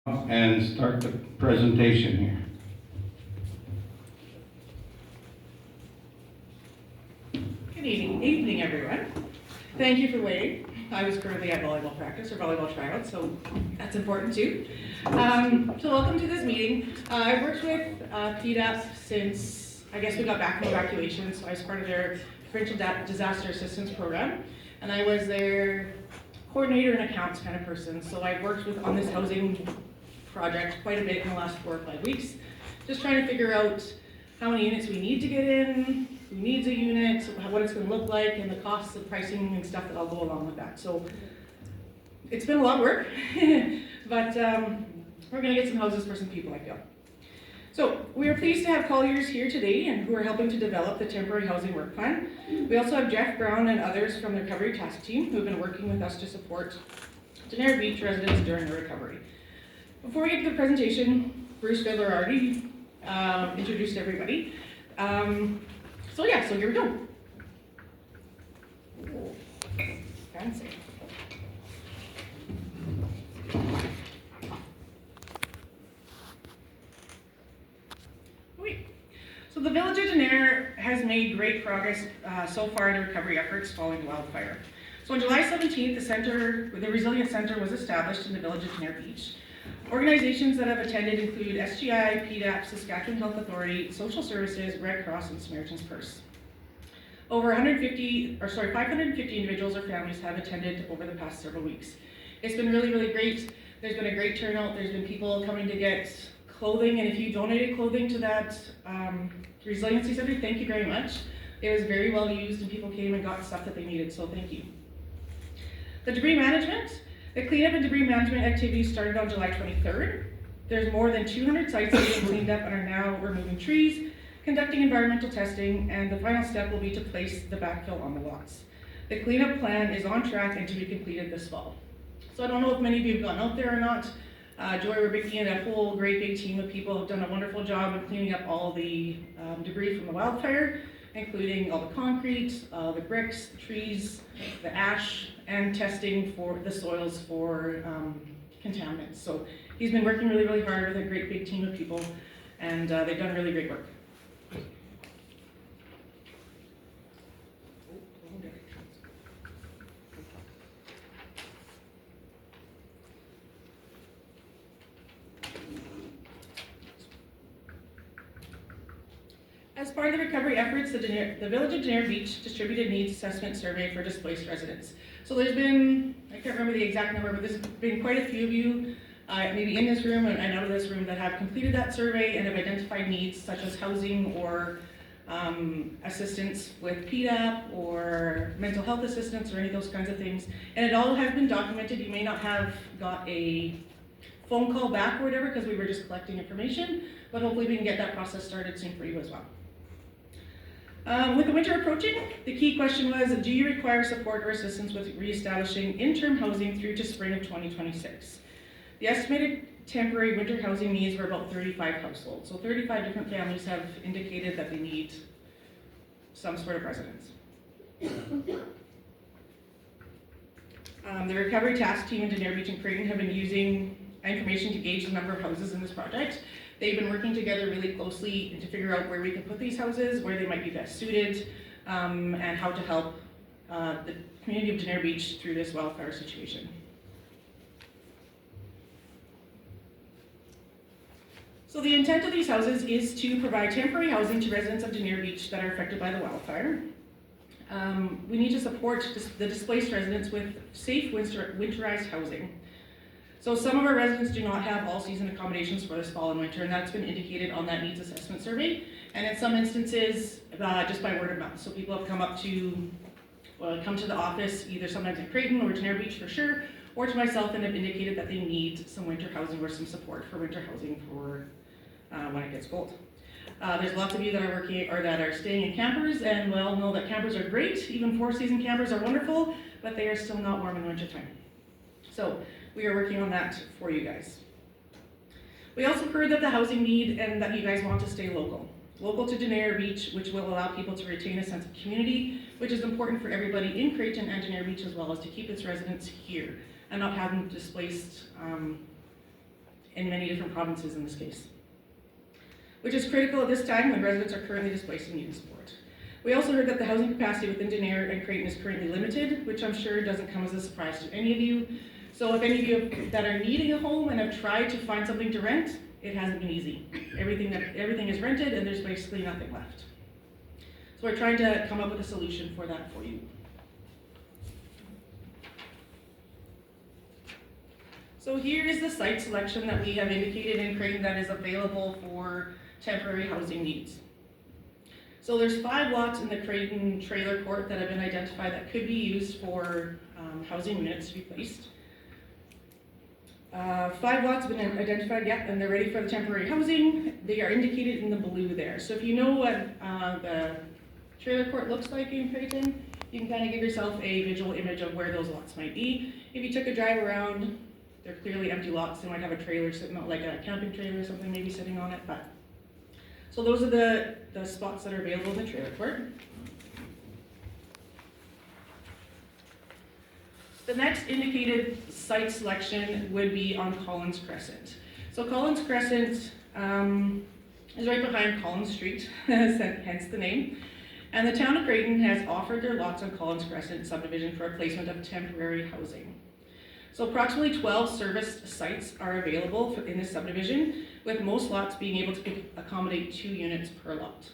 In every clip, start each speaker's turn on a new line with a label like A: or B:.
A: and start the presentation here.
B: Good evening, everyone. Thank you for waiting. I was currently at volleyball practice or volleyball tryout, so that's important too. So welcome to this meeting. I've worked with PDAP since, I guess we got back from evacuation, so I was part of their provincial disaster assistance program, and I was their coordinator and accounts kind of person. So I've worked on this housing project quite a bit in the last 4 or 5 weeks, just trying to figure out how many units we need to get in, who needs a unit, what it's going to look like, and the costs and pricing and stuff that'll go along with that. So it's been a lot of work, but we're going to get some houses for some people, I feel. So we are pleased to have Colliers here today and who are helping to develop the temporary housing work plan. We also have Jeff Brown and others from the recovery task team who have been working with us to support Denera Beach residents during the recovery. Before we get to the presentation, Bruce Fiddler already introduced everybody. So here we go. Ooh, fancy. So the Village of Denera has made great progress so far in the recovery efforts following the wildfire. So on July 17th, the Resilience Center was established in the Village of Denera Beach. Organizations that have attended include SGI, PDAP, Saskatchewan Health Authority, Social Services, Red Cross, and Samaritan's Purse. Over 550 individuals or families have attended over the past several weeks. It's been really, really great. There's been a great turnout. There's been people coming to get clothing, and if you donated clothing to that resiliency center, thank you very much. It was very well used, and people came and got stuff that they needed, so thank you. The debris management. The cleanup and debris management activities started on July 23rd. There's more than 200 sites that have been cleaned up and are now removing trees, conducting environmental testing, and the final step will be to place the backfill on the lots. The cleanup plan is on track and to be completed this fall. So I don't know if many of you have gone out there or not. Joy Rubicki and a whole great big team of people have done a wonderful job of cleaning up all the debris from the wildfire, including all the concrete, the bricks, the trees, the ash, and testing for the soils for contaminants. So he's been working really, really hard with a great big team of people, and they've done really great work. As part of the recovery efforts, the Village of Denera Beach distributed needs assessment survey for displaced residents. So there's been, I can't remember the exact number, but there's been quite a few of you, maybe in this room and out of this room, that have completed that survey and have identified needs such as housing or assistance with PDAP or mental health assistance or any of those kinds of things. And it all has been documented. You may not have got a phone call back or whatever because we were just collecting information, but hopefully we can get that process started soon for you as well. With the winter approaching, the key question was, do you require support or assistance with reestablishing interim housing through to spring of 2026? The estimated temporary winter housing needs were about 35 households. So 35 different families have indicated that they need some sort of residence. The recovery task team in Denera Beach and Creighton have been using information to gauge the number of houses in this project. They've been working together really closely to figure out where we can put these houses, where they might be best suited, and how to help the community of Denera Beach through this wildfire situation. So the intent of these houses is to provide temporary housing to residents of Denera Beach that are affected by the wildfire. We need to support the displaced residents with safe winterized housing. So some of our residents do not have all-season accommodations for this fall and winter, and that's been indicated on that needs assessment survey. And in some instances, just by word of mouth. So people have come to the office, either sometimes in Creighton or Denera Beach for sure, or to myself, and have indicated that they need some winter housing or some support for winter housing for when it gets cold. There's lots of you that are working or that are staying in campers, and well know that campers are great. Even 4-season campers are wonderful, but they are still not warm in wintertime. So we are working on that for you guys. We also heard that the housing need and that you guys want to stay local. Local to Denera Beach, which will allow people to retain a sense of community, which is important for everybody in Creighton and Denera Beach, as well as to keep its residents here and not have them displaced in many different provinces in this case, which is critical at this time when residents are currently displaced in Uniport. We also heard that the housing capacity within Denair and Creighton is currently limited, which I'm sure doesn't come as a surprise to any of you. So if any of you that are needing a home and have tried to find something to rent, it hasn't been easy. Everything is rented and there's basically nothing left. So we're trying to come up with a solution for that for you. So here is the site selection that we have indicated in Creighton that is available for temporary housing needs. So there's 5 lots in the Creighton trailer court that have been identified that could be used for housing units to be placed. 5 lots have been identified, yep, and they're ready for the temporary housing. They are indicated in the blue there. So if you know what the trailer court looks like in Creighton, you can kind of give yourself a visual image of where those lots might be. If you took a drive around, they're clearly empty lots. They might have a trailer sitting on, like a camping trailer or something maybe sitting on it. But so those are the spots that are available in the trailer court. The next indicated site selection would be on Collins Crescent. So Collins Crescent is right behind Collins Street, hence the name. And the town of Creighton has offered their lots on Collins Crescent subdivision for a placement of temporary housing. So approximately 12 serviced sites are available in this subdivision, with most lots being able to accommodate 2 units per lot.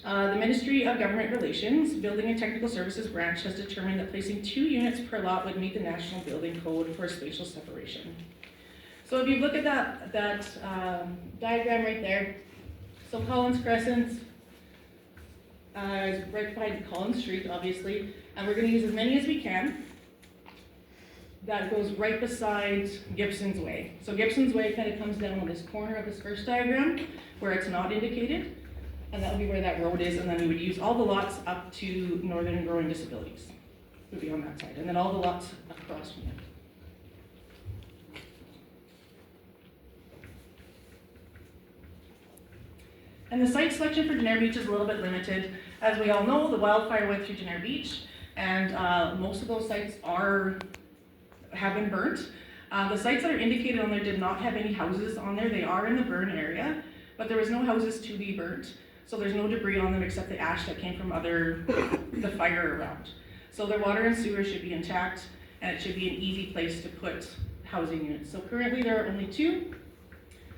B: The Ministry of Government Relations, Building and Technical Services branch has determined that placing 2 units per lot would meet the National Building Code for spatial separation. So if you look at that diagram right there, so Collins Crescent is right behind Collins Street, obviously, and we're going to use as many as we can. That goes right beside Gibson's Way. So Gibson's Way kind of comes down on this corner of this first diagram where it's not indicated, and that would be where that road is, and then we would use all the lots up to Northern Growing Disabilities would be on that side, and then all the lots across from it. And the site selection for Denair Beach is a little bit limited. As we all know, the wildfire went through Denair Beach, and most of those sites have been burnt. The sites that are indicated on there did not have any houses on there. They are in the burn area, but there was no houses to be burnt. So there's no debris on them except the ash that came from the fire around. So their water and sewer should be intact, and it should be an easy place to put housing units. So currently there are only 2,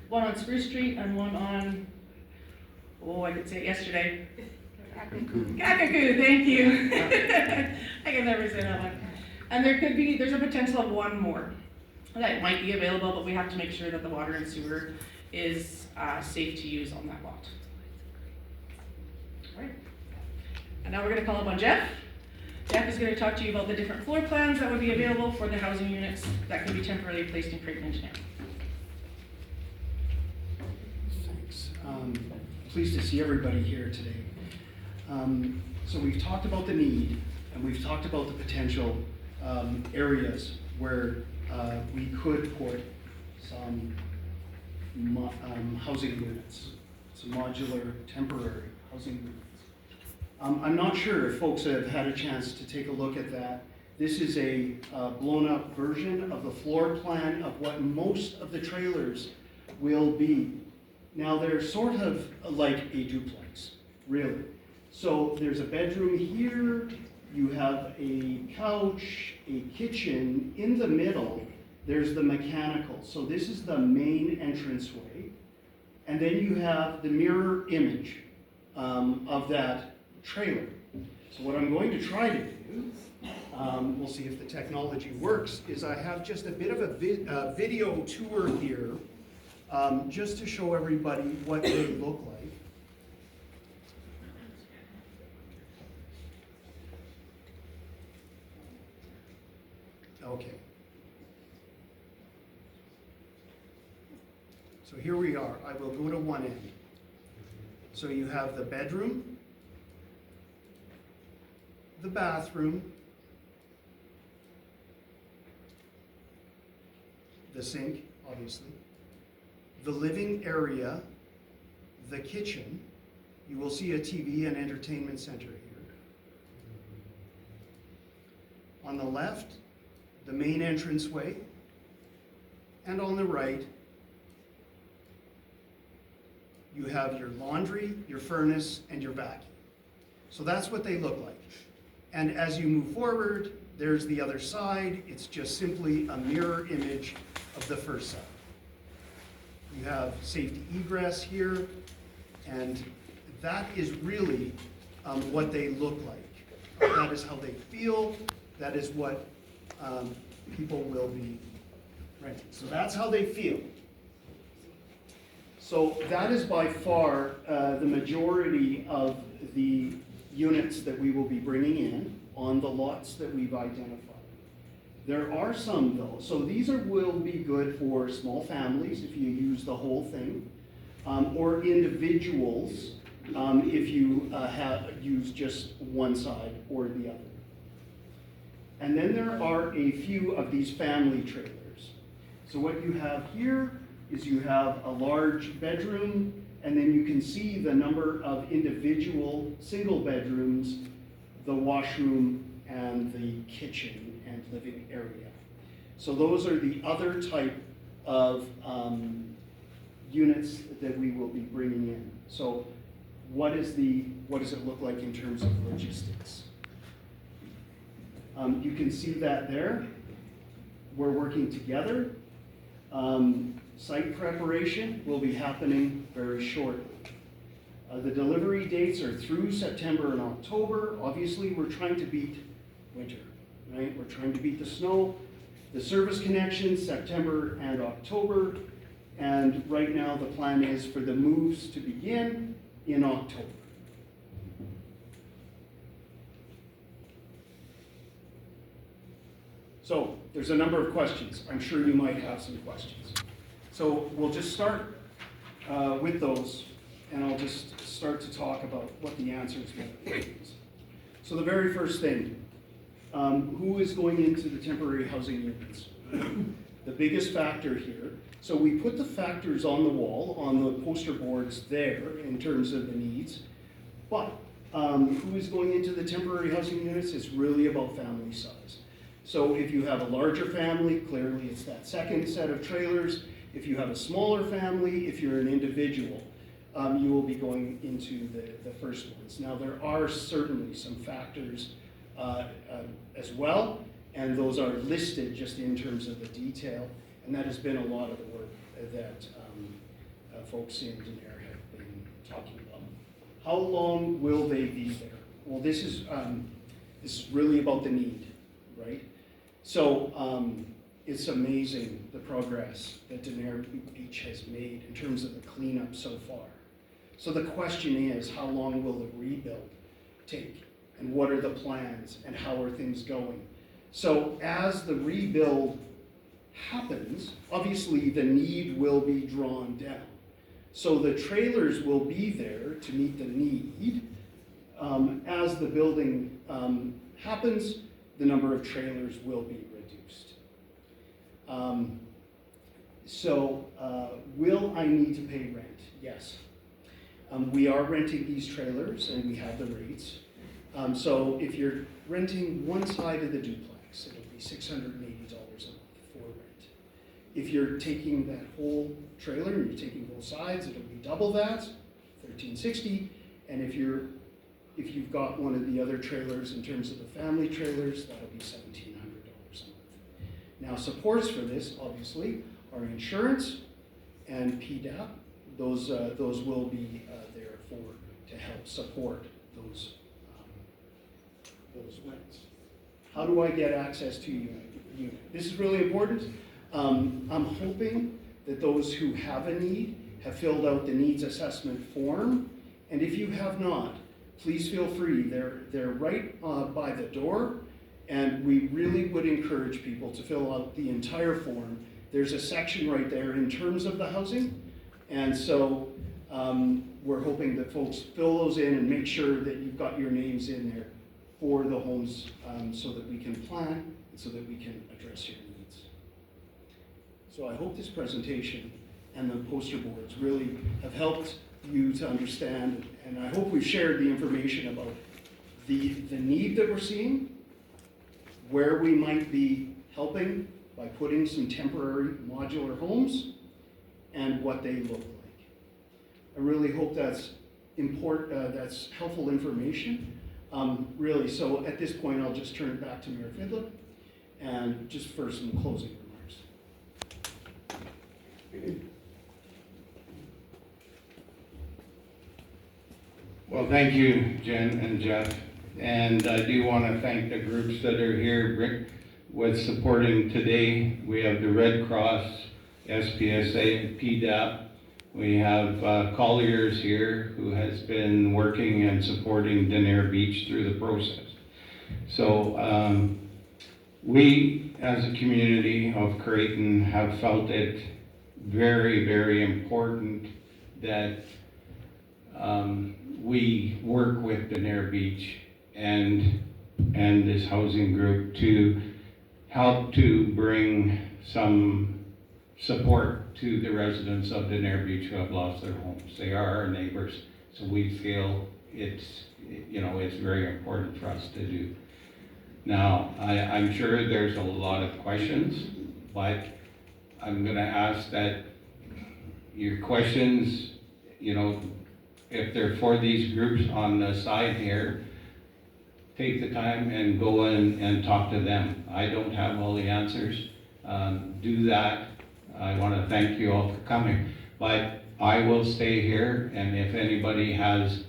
B: one on Spruce Street and one on, I could say it yesterday. Kakakoo, thank you. I can never say that one. And there's a potential of 1 more that might be available, but we have to make sure that the water and sewer is safe to use on that lot. All right. And now we're going to call up on Jeff. Jeff is going to talk to you about the different floor plans that would be available for the housing units that can be temporarily placed in Creighton Engineering.
C: Thanks. Pleased to see everybody here today. So we've talked about the need, and we've talked about the potential areas where we could put some housing units, some modular temporary housing units. I'm not sure if folks have had a chance to take a look at that. This is a blown up version of the floor plan of what most of the trailers will be. Now they're sort of like a duplex, really. So there's a bedroom here, you have a couch, a kitchen. In the middle, there's the mechanical. So this is the main entranceway. And then you have the mirror image of that trailer. So what I'm going to try to do, we'll see if the technology works, is I have just a bit of a video tour here, just to show everybody what they look like. Okay. So here we are. I will go to one end. So you have the bedroom, the bathroom, the sink, obviously, the living area, the kitchen. You will see a TV and entertainment center here. On the left, the main entranceway, and on the right, you have your laundry, your furnace, and your vacuum. So that's what they look like. And as you move forward, there's the other side. It's just simply a mirror image of the first side. You have safety egress here, and that is really what they look like. That is how they feel. That is what people will be renting. So that's how they feel. So that is by far the majority of the units that we will be bringing in on the lots that we've identified. There are some though, so these will be good for small families if you use the whole thing, or individuals if you use just one side or the other. And then there are a few of these family trailers. So what you have here is you have a large bedroom, and then you can see the number of individual single bedrooms, the washroom, and the kitchen and living area. So those are the other type of units that we will be bringing in. So what does it look like in terms of logistics? You can see that there. We're working together. Site preparation will be happening very shortly. The delivery dates are through September and October. Obviously, we're trying to beat winter, right? We're trying to beat the snow. The service connections, September and October. And right now, the plan is for the moves to begin in October. So, there's a number of questions. I'm sure you might have some questions. So we'll just start with those, and I'll just start to talk about what the answers will be. So the very first thing, who is going into the temporary housing units? The biggest factor here, so we put the factors on the wall, on the poster boards there in terms of the needs, but who is going into the temporary housing units is really about family size. So if you have a larger family, clearly it's that second set of trailers. If you have a smaller family, if you're an individual, you will be going into the first ones. Now there are certainly some factors as well, and those are listed just in terms of the detail, and that has been a lot of the work that folks in Daenerre have been talking about. How long will they be there? Well, this is really about the need, right? So it's amazing the progress that Daenerre Beach has made in terms of the cleanup so far. So the question is, how long will the rebuild take? And what are the plans? And how are things going? So as the rebuild happens, obviously the need will be drawn down. So the trailers will be there to meet the need. As the building happens, the number of trailers will be reduced. Will I need to pay rent? Yes. We are renting these trailers and we have the rates. So if you're renting one side of the duplex, it'll be $680 a month for rent. If you're taking that whole trailer and you're taking both sides, it'll be double that, $1,360. And if you've got one of the other trailers in terms of the family trailers, that'll be $1,700 a month. Now supports for this, obviously, are insurance and PDAP. Those will be there to help support those rents. How do I get access to unit? This is really important. I'm hoping that those who have a need have filled out the needs assessment form, and if you have not, please feel free. They're right by the door, and we really would encourage people to fill out the entire form. There's a section right there in terms of the housing, and so we're hoping that folks fill those in and make sure that you've got your names in there for the homes so that we can plan and so that we can address your needs. So I hope this presentation and the poster boards really have helped you to understand, and I hope we've shared the information about the need that we're seeing, where we might be helping, by putting some temporary modular homes and what they look like. I really hope that's that's helpful information. Really, so at this point, I'll just turn it back to Mayor Fidler and just for some closing remarks.
A: Well, thank you, Jen and Jeff. And I do want to thank the groups that are here with supporting today. We have the Red Cross, SPSA, and PDAP. We have Colliers here who has been working and supporting Denier Beach through the process. So we as a community of Creighton have felt it very, very important that we work with Denier Beach and this housing group to help to bring some support to the residents of Denier Beach who have lost their homes. They are our neighbors, so we feel it's very important for us to do. Now, I'm sure there's a lot of questions, but I'm gonna ask that your questions, if they're for these groups on the side here, take the time and go in and talk to them. I don't have all the answers. Do that. I want to thank you all for coming, but I will stay here, and if anybody has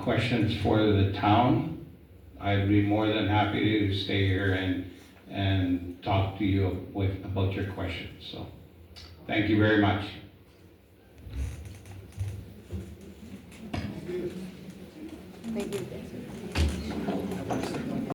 A: questions for the town, I'd be more than happy to stay here and talk to you about your questions. So, thank you very much.
D: Thank you.